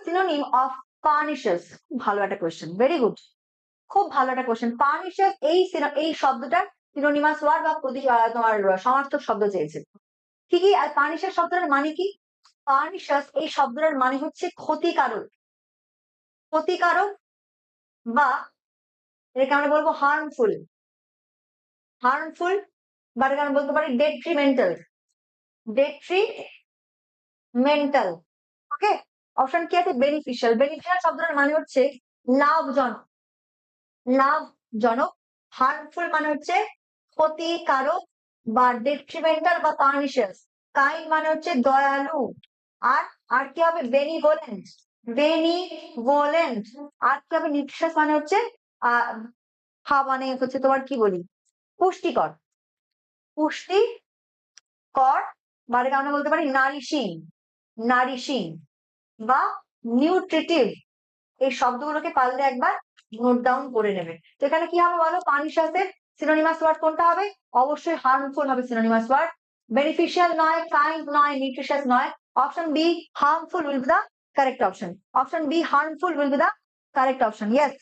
synonym of pernicious? ভালো একটা question, very good, খুব ভালো একটা কোশ্চেন। পার্নিশাস এই শব্দটার সিনোনিমাস ওয়ার্ড বা তোমার সমার্থক শব্দ চেয়েছে। কি কি? আর পার্নিশাস শব্দটার মানে কি? পার্নিশাস এই শব্দটার মানে হচ্ছে ক্ষতিকারক, ক্ষতিকারক, বা এটাকে আমরা বলবো হার্মফুল, হার্মফুল, বা এটাকে আমরা বলতে পারি ডেট্রিমেন্টাল, ডেট্রিমেন্টাল। ওকে, অপশন কি আছে? বেনিফিশিয়াল। বেনিফিশিয়াল শব্দটার মানে হচ্ছে লাভজনক, লাভজনক। হার্মফুল মানে হচ্ছে ক্ষতিকারক বা ডেট্রিমেন্টাল বা পার্নিশিয়াস। কাইন্ড মানে হচ্ছে দয়ালু। আর আর কি হবে? Benevolent, benevolent. আর কি হবে? নিউট্রিশাস মানে হচ্ছে মানে হচ্ছে তোমার কি বলি, পুষ্টিকর, পুষ্টিকর, বা এটাকে আমরা বলতে পারি নারিশিং, নারিশিং বা নিউট্রিটিভ। এই শব্দগুলোকে পারলে একবার নোট ডাউন করে নেবে। তো এখানে কি হবে বলো? পার্নিশাসের সিনোনিমাস ওয়ার্ড কোনটা হবে? অবশ্যই হার্মফুল হবে সিনোনিমাস ওয়ার্ড। বেনিফিশিয়াল নয়, কাইন্ড নয়, নিউট্রিশিয়াস নয়। Option B harmful will be the correct option. Option B harmful will be the correct option. Yes,